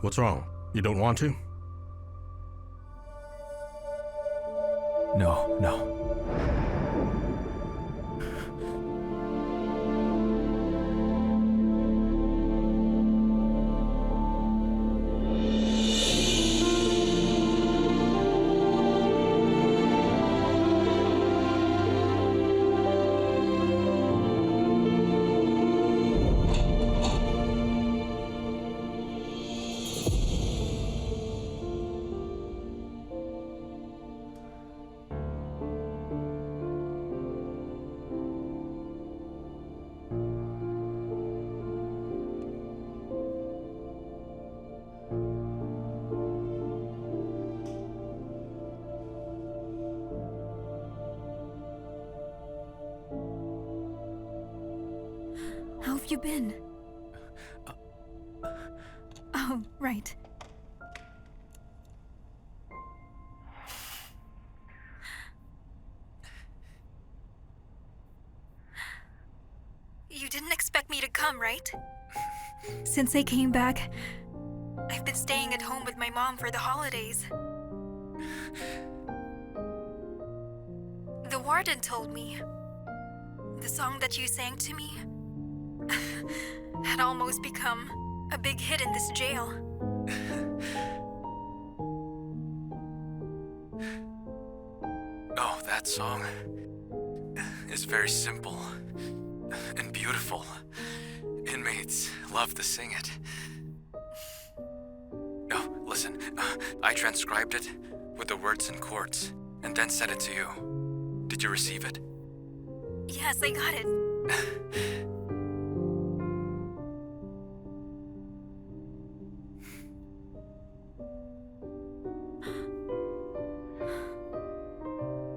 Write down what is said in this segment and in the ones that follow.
What's wrong? You don't want to? No. How have you been? Oh, right. You didn't expect me to come, right? Since I came back, I've been staying at home with my mom for the holidays. The warden told me the song that you sang to me had almost become a big hit in this jail. Oh, that song is very simple and beautiful. Inmates love to sing it. Oh, listen, I transcribed it with the words and chords and then sent it to you. Did you receive it? Yes, I got it.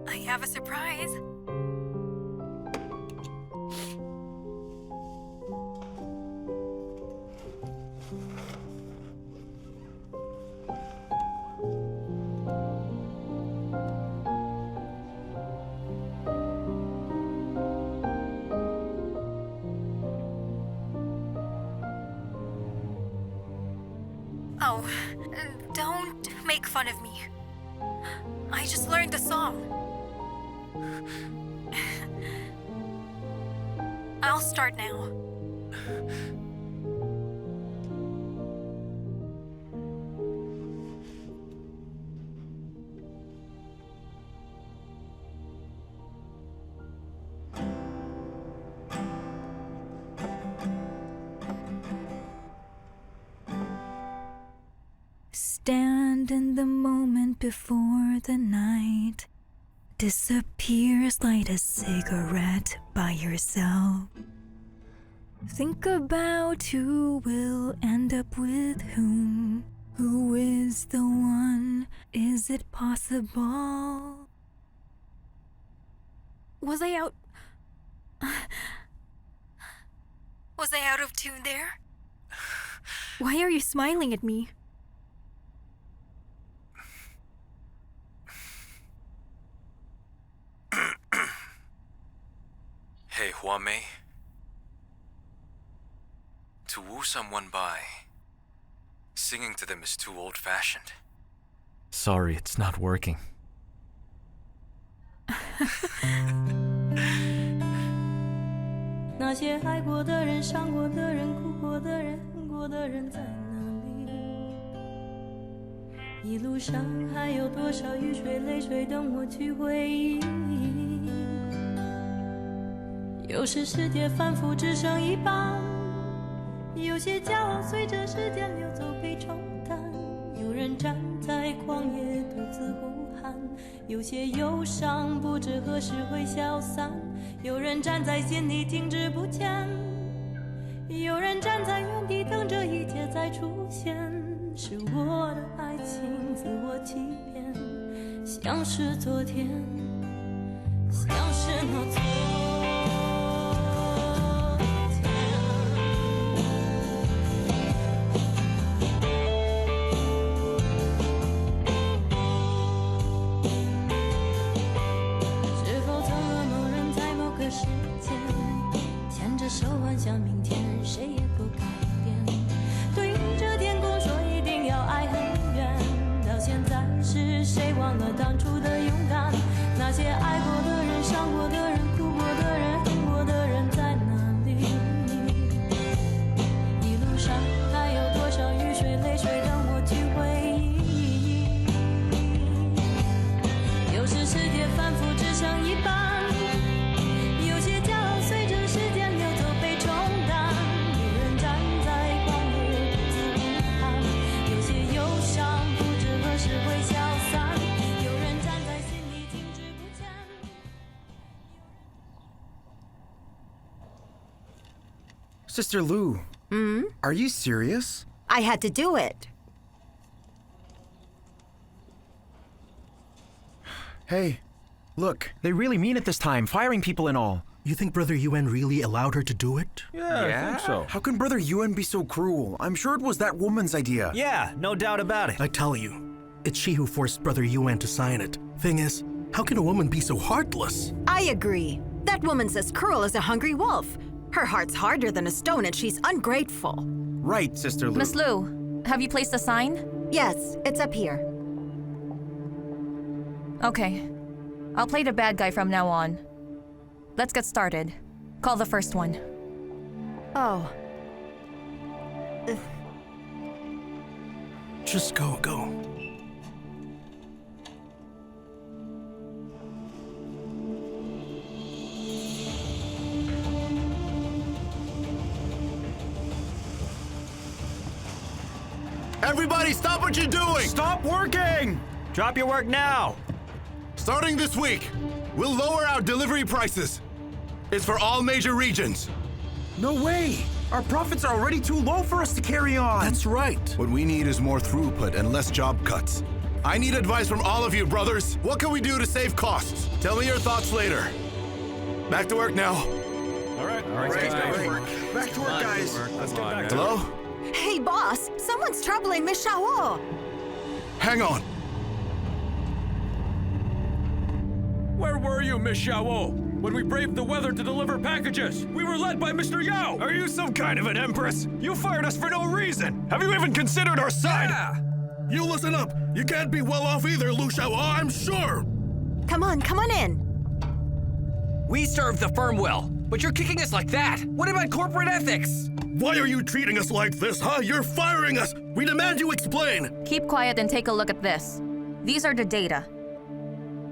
I have a surprise. Oh, don't make fun of me. I just learned the song. I'll start now. Stand in the moment before the night disappears, light a cigarette by yourself. Think about who will end up with whom. Who is the one? Is it possible? Was I out of tune there? Why are you smiling at me? Hey, Hua Mei. To woo someone by singing to them is too old-fashioned. Sorry, it's not working. 那些爱过的人、伤过的人、哭过的人、恨过的人在哪里？一路上还有多少雨水、泪水等我去回忆？有时世界反复只剩一半，有些骄傲随着时间流走被冲淡。有人站在旷野独自呼喊，有些忧伤不知何时会消散。有人站在心里停滞不前，有人站在原地等着一切再出现。是我的爱情自我欺骗，像是昨天，像是那昨天。是否曾和某人在某个时间牵着手幻想明天，谁也不改变，对着天空说一定 Sister Lu. Are you serious? I had to do it. Hey, look, they really mean it this time, firing people and all. You think Brother Yuan really allowed her to do it? Yeah, I think so. How can Brother Yuan be so cruel? I'm sure it was that woman's idea. Yeah, no doubt about it. I tell you, it's she who forced Brother Yuan to sign it. Thing is, how can a woman be so heartless? I agree. That woman's as cruel as a hungry wolf. Her heart's harder than a stone and she's ungrateful. Right, Sister Lu. Miss Lu, have you placed a sign? Yes, it's up here. Okay. I'll play the bad guy from now on. Let's get started. Call the first one. Oh. Just go. Everybody, stop what you're doing! Stop working! Drop your work now. Starting this week, we'll lower our delivery prices. It's for all major regions. No way! Our profits are already too low for us to carry on. That's right. What we need is more throughput and less job cuts. I need advice from all of you, brothers. What can we do to save costs? Tell me your thoughts later. Back to work now. All right, Back to work, guys. Let's get back to Hello? Hey, boss, someone's troubling Miss Xiao'ou. Hang on. Where were you, Miss Xiao'ou? When we braved the weather to deliver packages, we were led by Mr. Yao! Are you some kind of an empress? You fired us for no reason! Have you even considered our side? Yeah! You listen up. You can't be well off either, Lu Xiao'ou, I'm sure. Come on in. We serve the firm well, but you're kicking us like that. What about corporate ethics? Why are you treating us like this, huh? You're firing us. We demand you explain. Keep quiet and take a look at this. These are the data.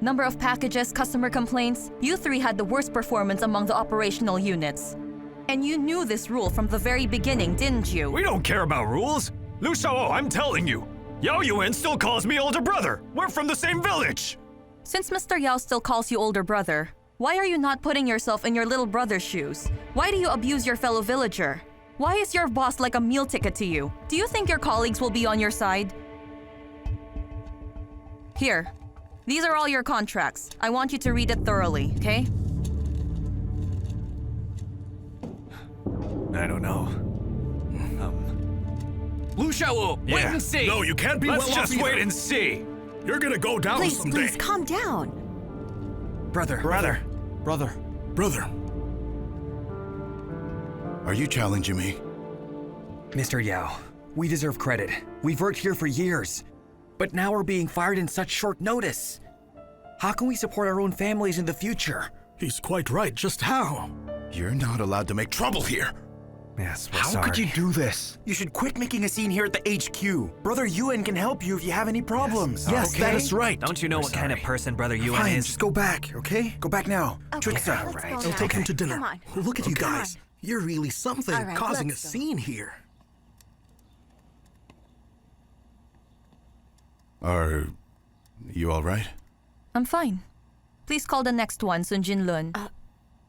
Number of packages, customer complaints. You three had the worst performance among the operational units. And you knew this rule from the very beginning, didn't you? We don't care about rules. Lu Xiao'ou, I'm telling you. Yao Yuan still calls me older brother. We're from the same village. Since Mr. Yao still calls you older brother, why are you not putting yourself in your little brother's shoes? Why do you abuse your fellow villager? Why is your boss like a meal ticket to you? Do you think your colleagues will be on your side? Here. These are all your contracts. I want you to read it thoroughly, okay? I don't know. Lu Xiao'ou, wait Yeah. and see! No, you can't be Let's well just off wait either. and see. You're gonna go down someday. Please, calm down. Brother. Brother. Brother. Are you challenging me? Mr. Yao, we deserve credit. We've worked here for years. But now we're being fired in such short notice. How can we support our own families in the future? He's quite right. Just how? You're not allowed to make trouble here. Yes, we're How sorry. could you do this? You should quit making a scene here at the HQ. Brother Yuan can help you if you have any problems. Yes, okay? that is right. Don't you know what kind of person Brother Yuan Fine, is? just go back, okay? Go back now. Okay, Chutsa. let's go right. now. I'll take him to dinner. Come on. Look at you Come guys. on. You're really something, All right, causing a let's go. scene here. Are you all right? I'm fine. Please call the next one, Sun Jin Lun.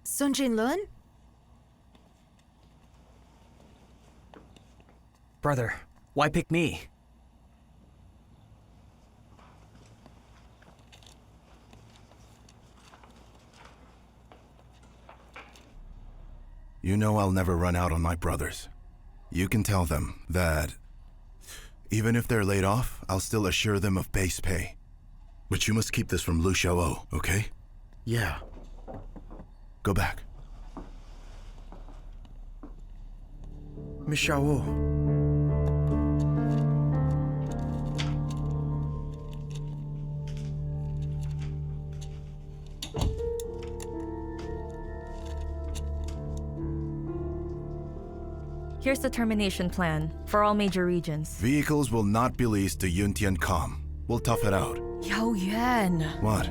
Sun Jin Lun? Brother, why pick me? You know I'll never run out on my brothers. You can tell them that even if they're laid off, I'll still assure them of base pay. But you must keep this from Lu Xiao'ou, okay? Yeah. Go back. Miss Xiao'ou. Here's the termination plan for all major regions. Vehicles will not be leased to Yun Tian Com. We'll tough it out. Yao Yuan. What?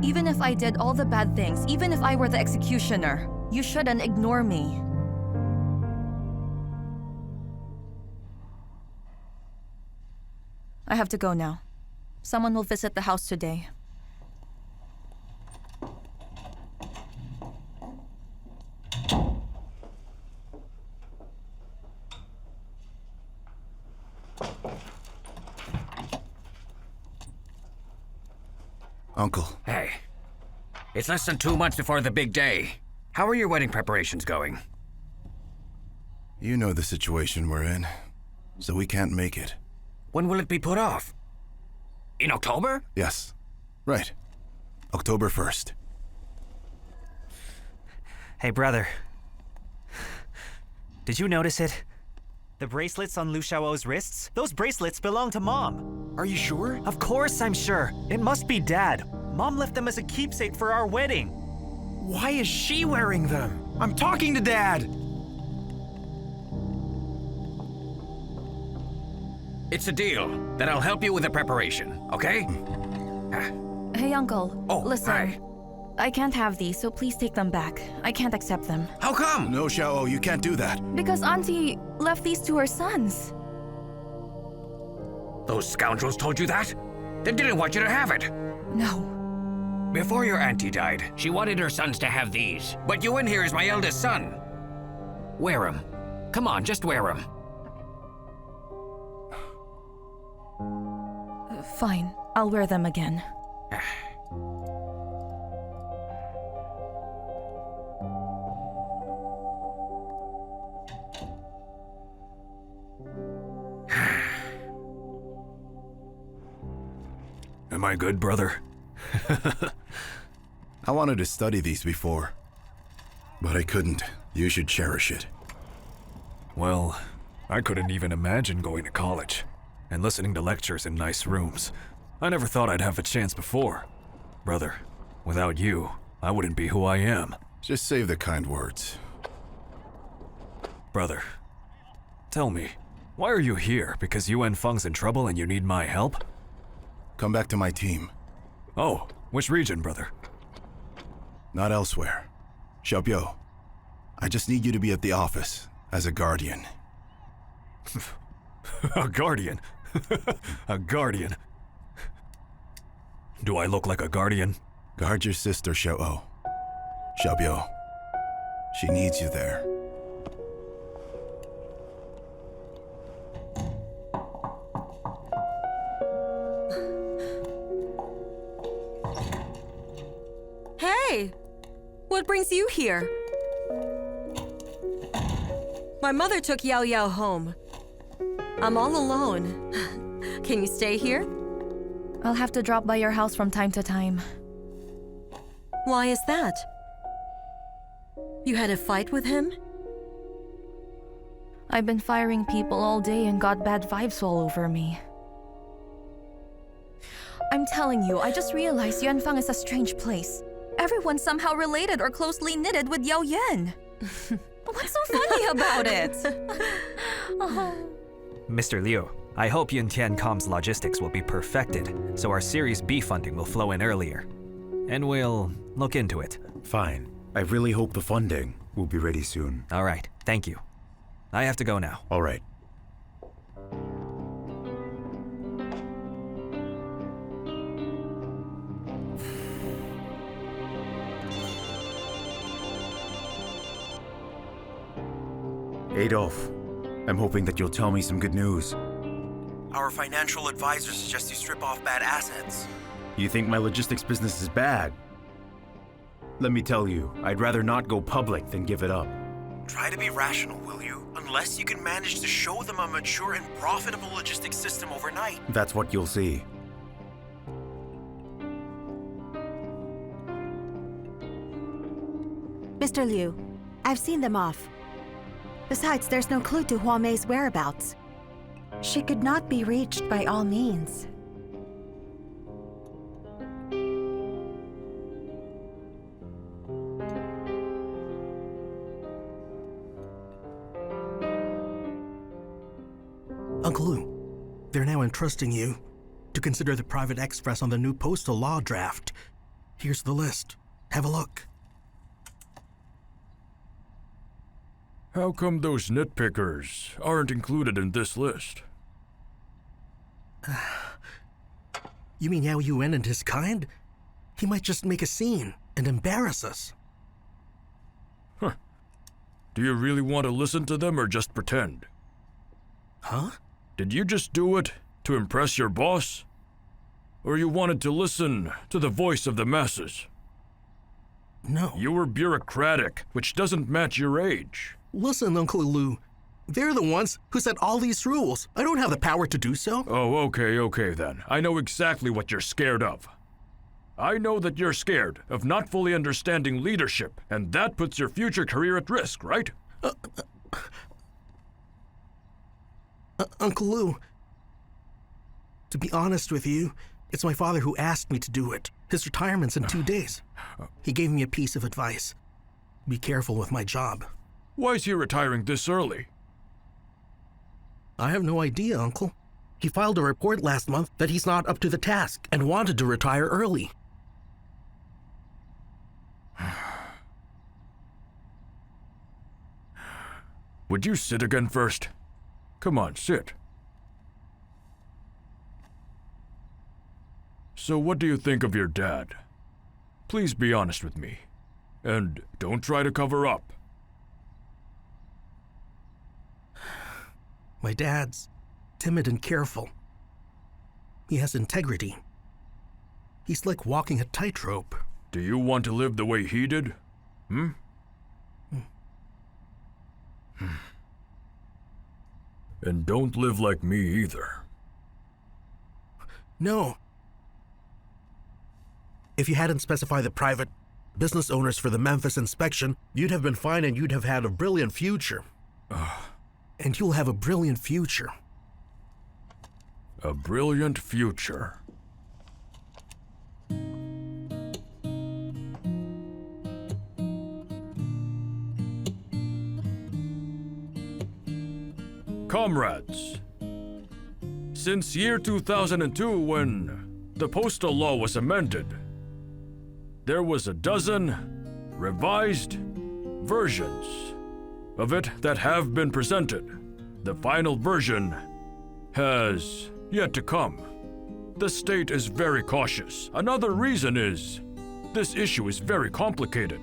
Even if I did all the bad things, even if I were the executioner, you shouldn't ignore me. I have to go now. Someone will visit the house today. Uncle. Hey, it's less than 2 months before the big day. How are your wedding preparations going? You know the situation we're in, so we can't make it. When will it be put off? In October? Yes. Right. October 1st. Hey, brother. Did you notice it? The bracelets on Lu Xiao'ou's wrists? Those bracelets belong to Mom. Are you sure? Of course I'm sure. It must be Dad. Mom left them as a keepsake for our wedding. Why is she wearing them? I'm talking to Dad! It's a deal. Then I'll help you with the preparation, okay? Hey, Uncle. Oh, listen. hi. I can't have these, so please take them back. I can't accept them. How come? No, Xiao'ou, you can't do that. Because Auntie left these to her sons. Those scoundrels told you that? They didn't want you to have it. No. Before your auntie died, she wanted her sons to have these. But Yuan here is my eldest son. Wear 'em. Come on, just wear 'em. Fine. I'll wear them again. Am I good, brother? I wanted to study these before, but I couldn't. You should cherish it. Well, I couldn't even imagine going to college and listening to lectures in nice rooms. I never thought I'd have a chance before. Brother, without you, I wouldn't be who I am. Just save the kind words. Brother, tell me, why are you here? Because Yuan Feng's in trouble and you need my help? Come back to my team. Oh, which region, brother? Not elsewhere. Xiaopiao, I just need you to be at the office as a guardian. A guardian? A guardian? Do I look like a guardian? Guard your sister, Xiao'ou. Xiaopiao, she needs you there. Hey! What brings you here? My mother took Yao Yao home. I'm all alone. Can you stay here? I'll have to drop by your house from time to time. Why is that? You had a fight with him? I've been firing people all day and got bad vibes all over me. I'm telling you, I just realized Yuanfeng is a strange place. Everyone's somehow related or closely knitted with Yao Yuan. What's so funny about it? Mr. Liu, I hope Yun Tian Com's logistics will be perfected, so our Series B funding will flow in earlier. And we'll look into it. Fine. I really hope the funding will be ready soon. All right, thank you. I have to go now. All right. Adolf, I'm hoping that you'll tell me some good news. Our financial advisor suggests you strip off bad assets. You think my logistics business is bad? Let me tell you, I'd rather not go public than give it up. Try to be rational, will you? Unless you can manage to show them a mature and profitable logistics system overnight. That's what you'll see. Mr. Liu, I've seen them off. Besides, there's no clue to Hua Mei's whereabouts. She could not be reached by all means. Uncle Lu, they're now entrusting you to consider the private express on the new postal law draft. Here's the list. Have a look. How come those nitpickers aren't included in this list? You mean Yao Yuan and his kind? He might just make a scene and embarrass us. Huh. Do you really want to listen to them or just pretend? Huh? Did you just do it to impress your boss? Or you wanted to listen to the voice of the masses? No. You were bureaucratic, which doesn't match your age. Listen, Uncle Lu. They're the ones who set all these rules. I don't have the power to do so. Oh, okay then. I know exactly what you're scared of. I know that you're scared of not fully understanding leadership, and that puts your future career at risk, right? Uncle Lu, to be honest with you, it's my father who asked me to do it. His retirement's in 2 days. He gave me a piece of advice. Be careful with my job. Why is he retiring this early? I have no idea, Uncle. He filed a report last month that he's not up to the task and wanted to retire early. Would you sit again first? Come on, sit. So what do you think of your dad? Please be honest with me. And don't try to cover up. My dad's timid and careful. He has integrity. He's like walking a tightrope. Do you want to live the way he did? And don't live like me either. No. If you hadn't specified the private business owners for the Memphis inspection, you'd have been fine and you'd have had a brilliant future. And you'll have a brilliant future. A brilliant future. Comrades, since year 2002, when the postal law was amended, there was a dozen revised versions of it that have been presented. The final version has yet to come. The state is very cautious. Another reason is this issue is very complicated.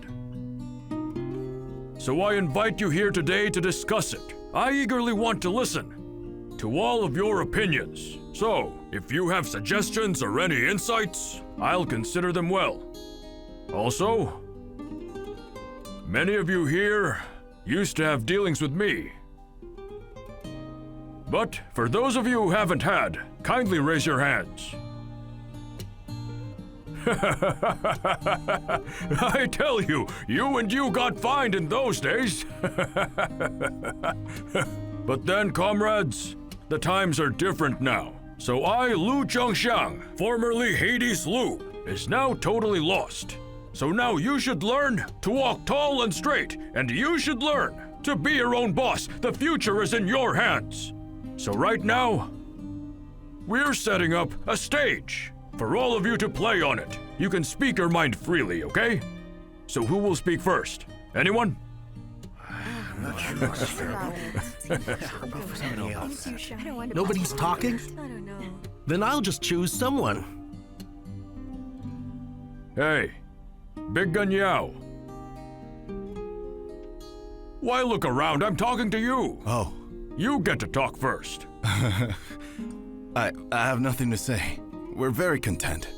So I invite you here today to discuss it. I eagerly want to listen to all of your opinions. So, if you have suggestions or any insights, I'll consider them well. Also, many of you here used to have dealings with me. But for those of you who haven't had, kindly raise your hands. I tell you, you got fined in those days. But then, comrades, the times are different now. So I, Lu Zhongxiang, formerly Hades Lu, is now totally lost. So now you should learn to walk tall and straight, and you should learn to be your own boss. The future is in your hands. So right now, we're setting up a stage for all of you to play on it. You can speak your mind freely, okay? So who will speak first? Anyone? Nobody's talking? Then I'll just choose someone. Hey, Big Gun Yao. Why look around? I'm talking to you. Oh. You get to talk first. I have nothing to say. We're very content.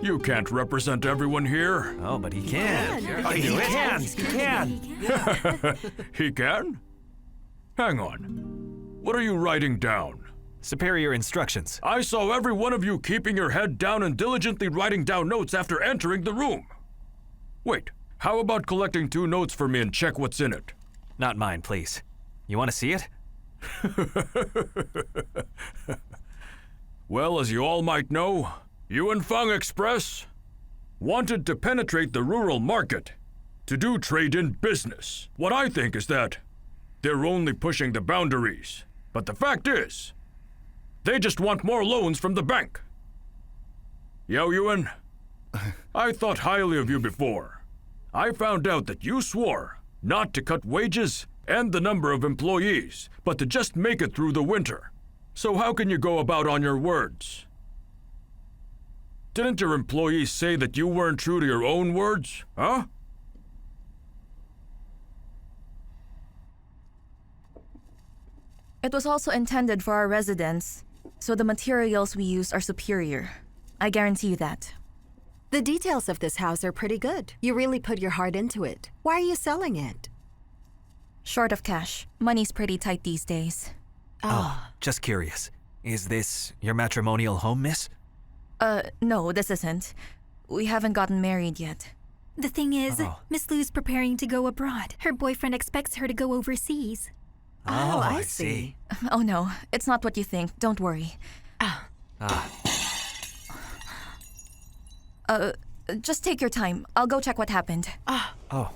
You can't represent everyone here. Oh, but he can. He can. He can? Hang on. What are you writing down? Superior instructions. I saw every one of you keeping your head down and diligently writing down notes after entering the room. Wait, how about collecting 2 notes for me and check what's in it? Not mine, please. You want to see it? Well, as you all might know, Yuan Feng Express wanted to penetrate the rural market to do trade-in business. What I think is that they're only pushing the boundaries. But the fact is, they just want more loans from the bank. Yao Yuan, I thought highly of you before. I found out that you swore not to cut wages and the number of employees, but to just make it through the winter. So how can you go about on your words? Didn't your employees say that you weren't true to your own words, huh? It was also intended for our residents, so the materials we use are superior. I guarantee you that. The details of this house are pretty good. You really put your heart into it. Why are you selling it? Short of cash. Money's pretty tight these days. Oh, just curious. Is this your matrimonial home, miss? No, this isn't. We haven't gotten married yet. The thing is, Miss Lu's preparing to go abroad. Her boyfriend expects her to go overseas. Oh, I see. Oh no, it's not what you think. Don't worry. Just take your time. I'll go check what happened. Oh.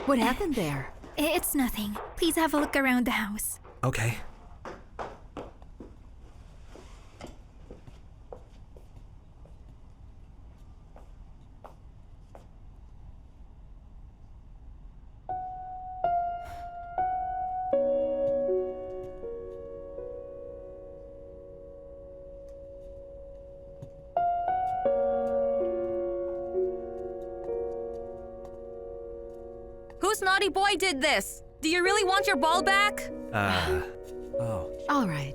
What happened there? It's nothing. Please have a look around the house. Okay. Whose naughty boy did this? Do you really want your ball back? Oh. All right.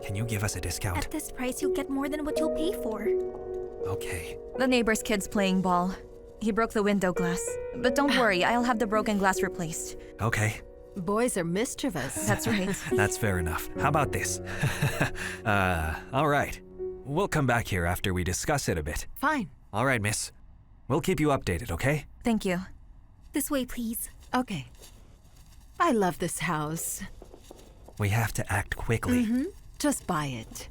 Can you give us a discount? At this price, you'll get more than what you'll pay for. Okay. The neighbor's kid's playing ball. He broke the window glass. But don't worry, I'll have the broken glass replaced. Okay. Boys are mischievous. That's right. That's fair enough. How about this? All right. We'll come back here after we discuss it a bit. Fine. All right, miss. We'll keep you updated, okay? Thank you. This way, please. Okay. I love this house. We have to act quickly. Just buy it.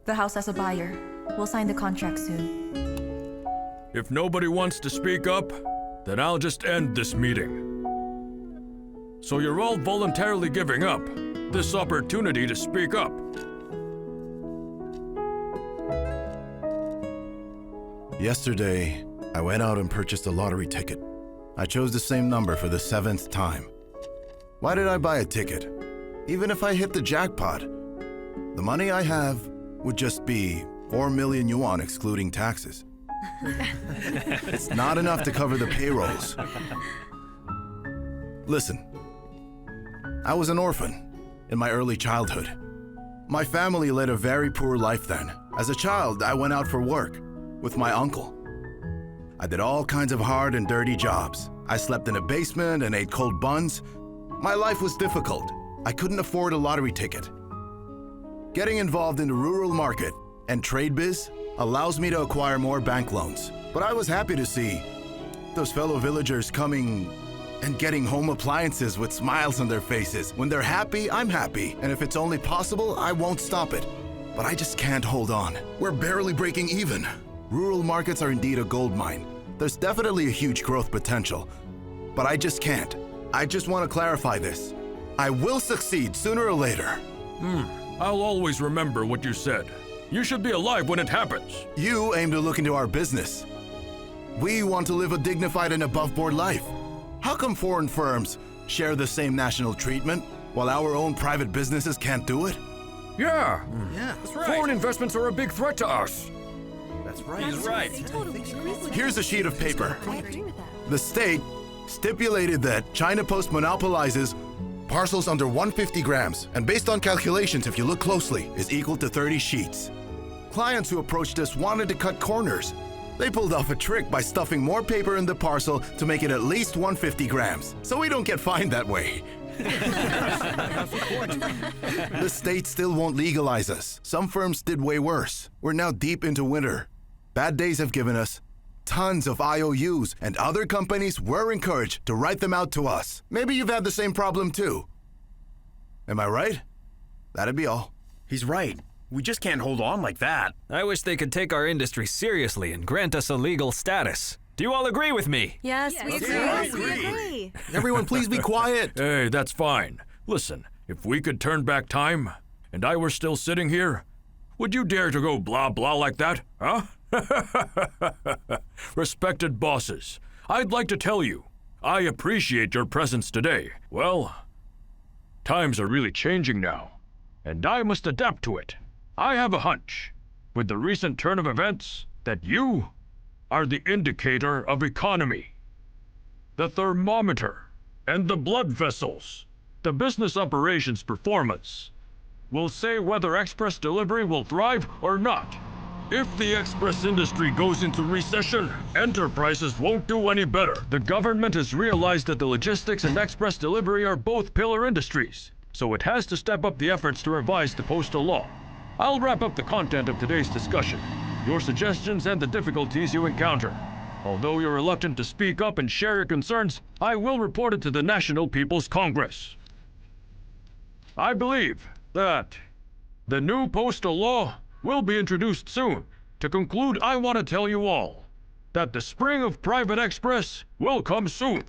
The house has a buyer. We'll sign the contract soon. If nobody wants to speak up, then I'll just end this meeting. So you're all voluntarily giving up this opportunity to speak up. Yesterday, I went out and purchased a lottery ticket. I chose the same number for the 7th time. Why did I buy a ticket? Even if I hit the jackpot, the money I have would just be 4 million yuan excluding taxes. It's not enough to cover the payrolls. Listen, I was an orphan in my early childhood. My family led a very poor life then. As a child, I went out for work with my uncle. I did all kinds of hard and dirty jobs. I slept in a basement and ate cold buns. My life was difficult. I couldn't afford a lottery ticket. Getting involved in the rural market and trade biz allows me to acquire more bank loans. But I was happy to see those fellow villagers coming and getting home appliances with smiles on their faces. When they're happy, I'm happy. And if it's only possible, I won't stop it. But I just can't hold on. We're barely breaking even. Rural markets are indeed a gold mine. There's definitely a huge growth potential. But I just can't. I just want to clarify this. I will succeed sooner or later. I'll always remember what you said. You should be alive when it happens. You aim to look into our business. We want to live a dignified and above-board life. How come foreign firms share the same national treatment while our own private businesses can't do it? Yeah. That's Foreign investments are a big threat to us. That's right. He's right. Here's a sheet of paper. The state stipulated that China Post monopolizes parcels under 150 grams, and based on calculations, if you look closely, is equal to 30 sheets. Clients who approached us wanted to cut corners. They pulled off a trick by stuffing more paper in the parcel to make it at least 150 grams, so we don't get fined that way. The state still won't legalize us. Some firms did way worse. We're now deep into winter. Bad days have given us tons of IOUs, and other companies were encouraged to write them out to us. Maybe you've had the same problem too. Am I right? That'd be all. He's right. We just can't hold on like that. I wish they could take our industry seriously and grant us a legal status. Do you all agree with me? Yes, we agree. Everyone, please be quiet. Hey, that's fine. Listen, if we could turn back time, and I were still sitting here, would you dare to go blah blah like that, huh? Respected bosses, I'd like to tell you, I appreciate your presence today. Well, times are really changing now, and I must adapt to it. I have a hunch, with the recent turn of events, that you are the indicator of economy. The thermometer and the blood vessels, the business operations performance, will say whether express delivery will thrive or not. If the express industry goes into recession, enterprises won't do any better. The government has realized that the logistics and express delivery are both pillar industries, so it has to step up the efforts to revise the postal law. I'll wrap up the content of today's discussion, your suggestions and the difficulties you encounter. Although you're reluctant to speak up and share your concerns, I will report it to the National People's Congress. I believe that the new postal law will be introduced soon. To conclude, I want to tell you all that the spring of private express will come soon.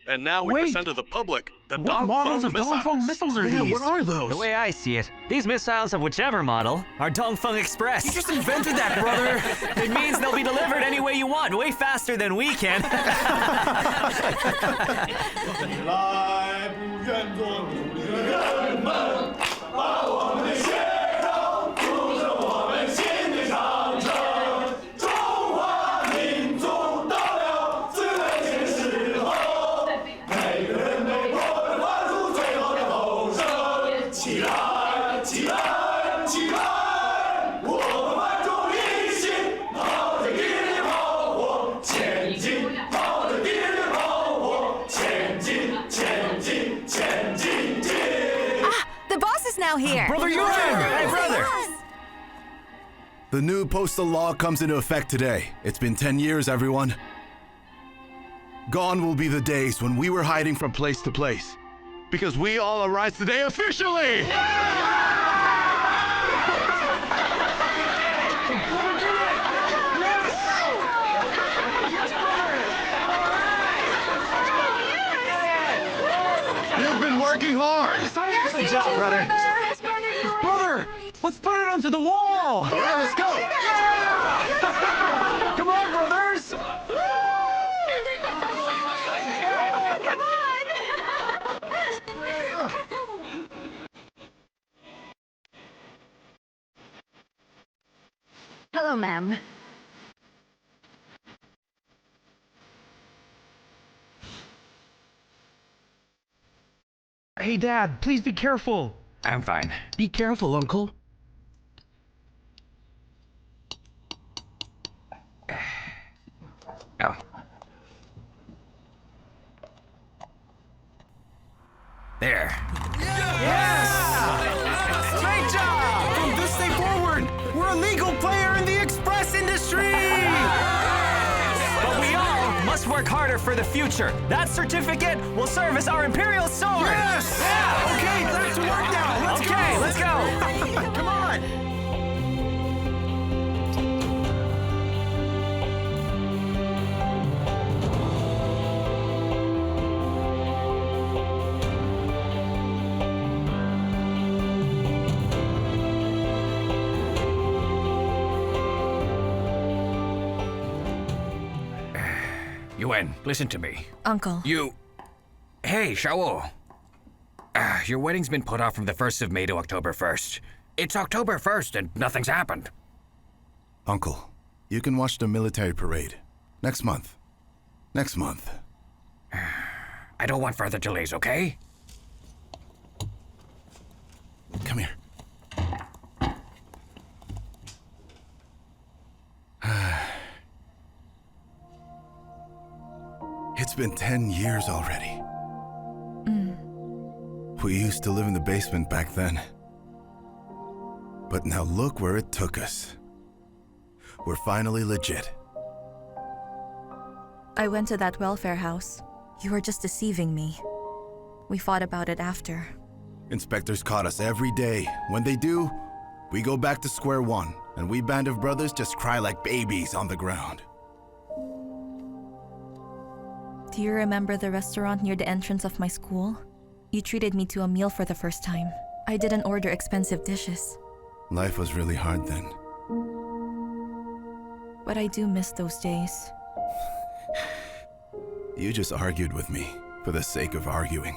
And now we present to the public the What models of Dongfeng missiles are these? What are those? The way I see it, these missiles of whichever model are Dongfeng Express. You just invented that, brother. It means they'll be delivered any way you want, way faster than we can. Now here. Brother Yuan! Hey, brother! The new postal law comes into effect today. It's been 10 years, everyone. Gone will be the days when we were hiding from place to place. Because we all arise today officially! You've been working hard! Good job, brother. Brother, let's put it onto the wall. Yeah, let's go. Come on, brothers. Hello, ma'am. Hey, Dad, please be careful. I'm fine. Be careful, Uncle. Oh. There. Yes! Great job! From this day forward, we're a legal player in the express industry! But we all must work harder for the future. That certificate will serve as our imperial sword. Yes! Yeah! Okay, back to work now. Let's go! Okay, let's go! Come on! Yuan, listen to me. Uncle. Hey, Xiao'ou. Your wedding's been put off from the 1st of May to October 1st. It's October 1st and nothing's happened. Uncle, you can watch the military parade. Next month. Next month. I don't want further delays, okay? Come here. It's been 10 years already. We used to live in the basement back then. But now look where it took us. We're finally legit. I went to that welfare house. You were just deceiving me. We fought about it after. Inspectors caught us every day. When they do, we go back to square one, and we band of brothers just cry like babies on the ground. Do you remember the restaurant near the entrance of my school? You treated me to a meal for the first time. I didn't order expensive dishes. Life was really hard then. But I do miss those days. You just argued with me for the sake of arguing.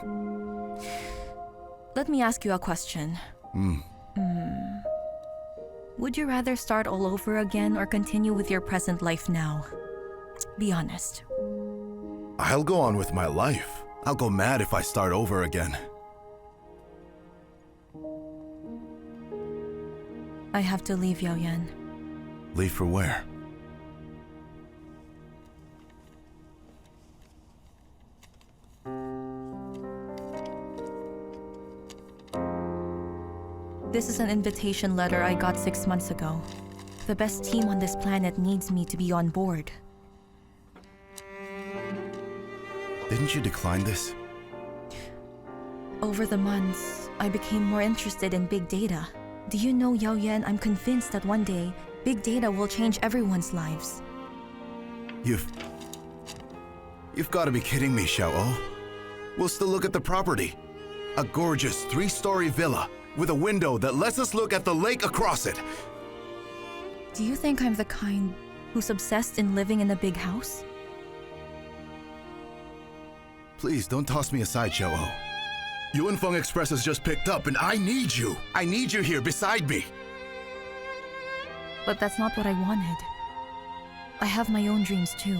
Let me ask you a question. Would you rather start all over again or continue with your present life now? Be honest. I'll go on with my life. I'll go mad if I start over again. I have to leave, Yao Yuan. Leave for where? This is an invitation letter I got 6 months ago. The best team on this planet needs me to be on board. Didn't you decline this? Over the months, I became more interested in big data. Do you know, Yao Yuan, I'm convinced that one day, big data will change everyone's lives. You've got to be kidding me, Xiao'ou. We'll still look at the property. A gorgeous 3-story villa with a window that lets us look at the lake across it. Do you think I'm the kind who's obsessed in living in a big house? Please, don't toss me aside, Xiao'ou. Yunfeng Express has just picked up and I need you. I need you here beside me. But that's not what I wanted. I have my own dreams too.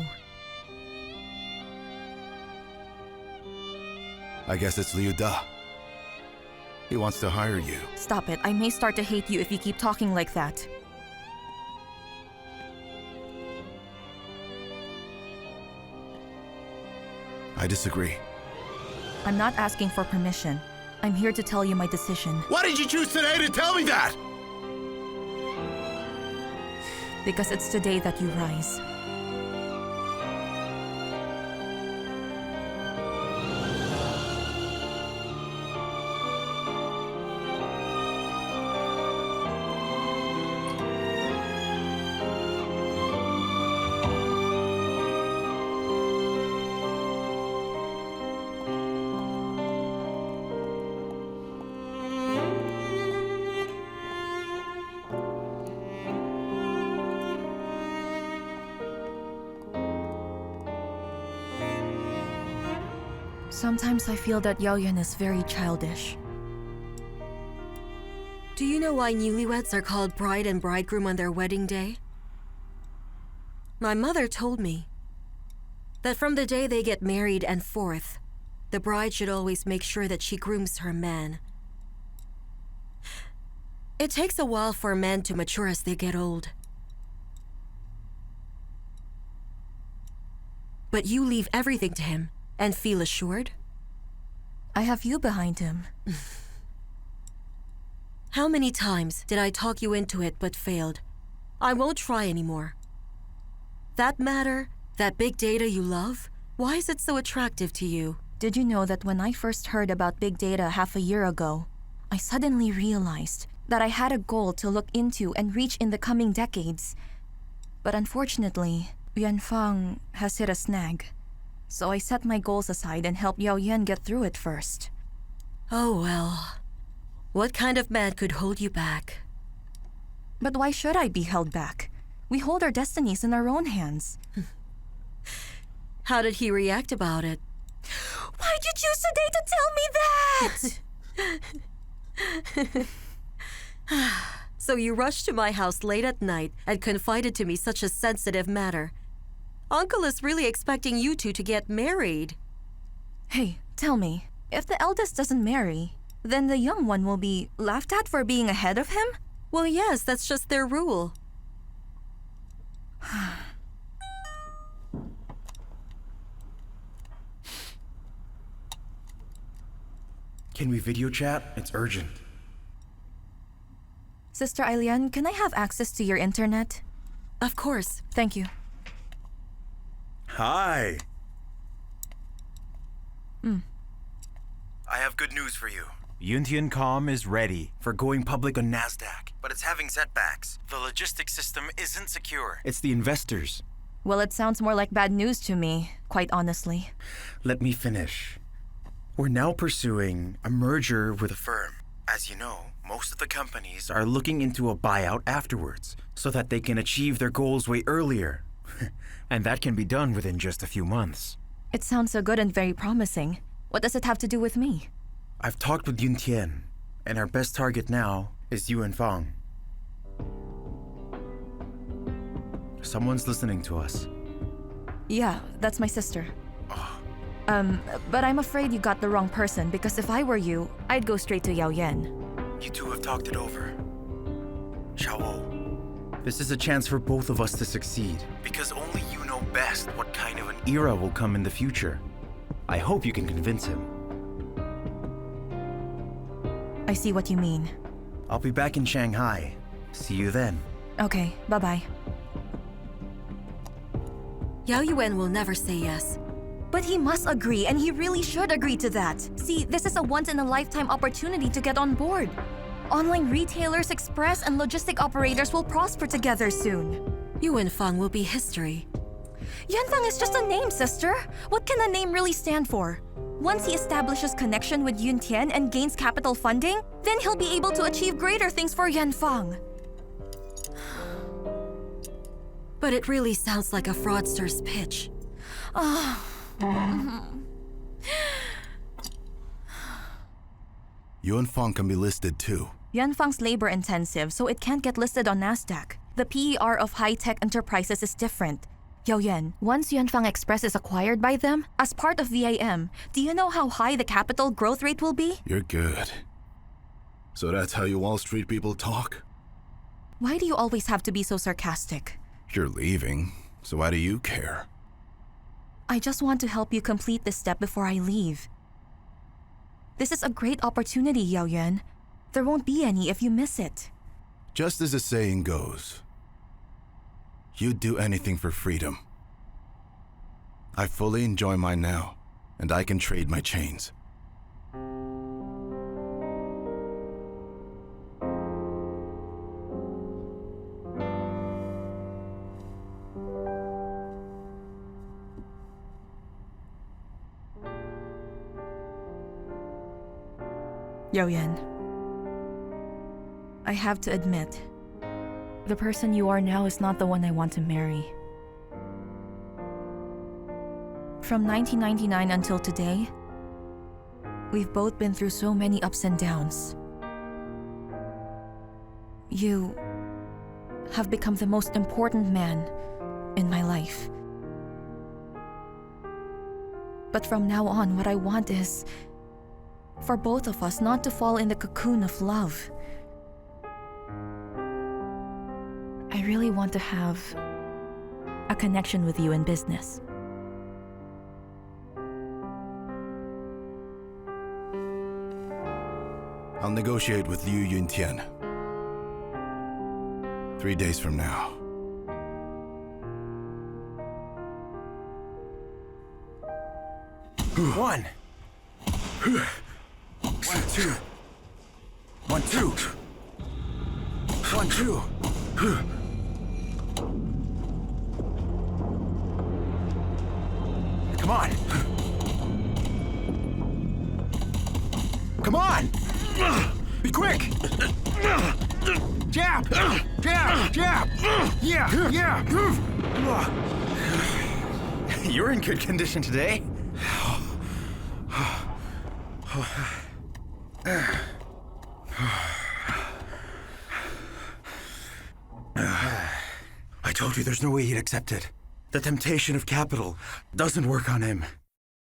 I guess it's Liu Da. He wants to hire you. Stop it. I may start to hate you if you keep talking like that. I disagree. I'm not asking for permission. I'm here to tell you my decision. Why did you choose today to tell me that? Because it's today that you rise. Sometimes I feel that Yao Yuan is very childish. Do you know why newlyweds are called bride and bridegroom on their wedding day? My mother told me that from the day they get married and forth, the bride should always make sure that she grooms her man. It takes a while for a man to mature as they get old. But you leave everything to him and feel assured? I have you behind him. How many times did I talk you into it but failed? I won't try anymore. That matter, that big data you love, why is it so attractive to you? Did you know that when I first heard about big data half a year ago, I suddenly realized that I had a goal to look into and reach in the coming decades. But unfortunately, Yunfeng has hit a snag. So I set my goals aside and helped Yao Yuan get through it first. Oh well. What kind of man could hold you back? But why should I be held back? We hold our destinies in our own hands. How did he react about it? Why'd you choose today to tell me that? So you rushed to my house late at night and confided to me such a sensitive matter. Uncle is really expecting you two to get married. Hey, tell me, if the eldest doesn't marry, then the young one will be laughed at for being ahead of him? Well, yes, that's just their rule. Can we video chat? It's urgent. Sister Ailian, can I have access to your internet? Of course. Thank you. Hi. I have good news for you. Yun Tian is ready for going public on NASDAQ. But it's having setbacks. The logistics system isn't secure. It's the investors. Well, it sounds more like bad news to me, quite honestly. Let me finish. We're now pursuing a merger with a firm. As you know, most of the companies are looking into a buyout afterwards so that they can achieve their goals way earlier. And that can be done within just a few months. It sounds so good and very promising. What does it have to do with me? I've talked with Yun Tian, and our best target now is Yuan Fang. Someone's listening to us. Yeah, that's my sister. But I'm afraid you got the wrong person, because if I were you, I'd go straight to Yao Yuan. You two have talked it over. Xiao'ou, this is a chance for both of us to succeed. Because only you know best what kind of an era will come in the future. I hope you can convince him. I see what you mean. I'll be back in Shanghai. See you then. Okay, bye-bye. Yao Yuan will never say yes. But he must agree, and he really should agree to that. See, this is a once-in-a-lifetime opportunity to get on board. Online retailers, express, and logistic operators will prosper together soon. Yuan Fang will be history. Yanfang is just a name, sister. What can a name really stand for? Once he establishes connection with Yun Tian and gains capital funding, then he'll be able to achieve greater things for Yanfang. But it really sounds like a fraudster's pitch. Yuan Fang can be listed too. Yanfang's labor-intensive, so it can't get listed on NASDAQ. The PER of high-tech enterprises is different. Yao Yuan, once Yanfang Express is acquired by them, as part of VAM, do you know how high the capital growth rate will be? You're good. So that's how you Wall Street people talk? Why do you always have to be so sarcastic? You're leaving, so why do you care? I just want to help you complete this step before I leave. This is a great opportunity, Yao Yuan. There won't be any if you miss it. Just as the saying goes, you'd do anything for freedom. I fully enjoy mine now, and I can trade my chains. Yao Yuan, I have to admit, the person you are now is not the one I want to marry. From 1999 until today, we've both been through so many ups and downs. You have become the most important man in my life. But from now on, what I want is for both of us not to fall in the cocoon of love. I really want to have a connection with you in business. I'll negotiate with Liu Yun Tian. 3 days from now. One. 1, 2. 1, 2. 1, 2. Come on. Come on. Be quick. Jab. Jab. Jab. Yeah. Yeah. You're in good condition today. I told you there's no way he'd accept it. The temptation of capital doesn't work on him.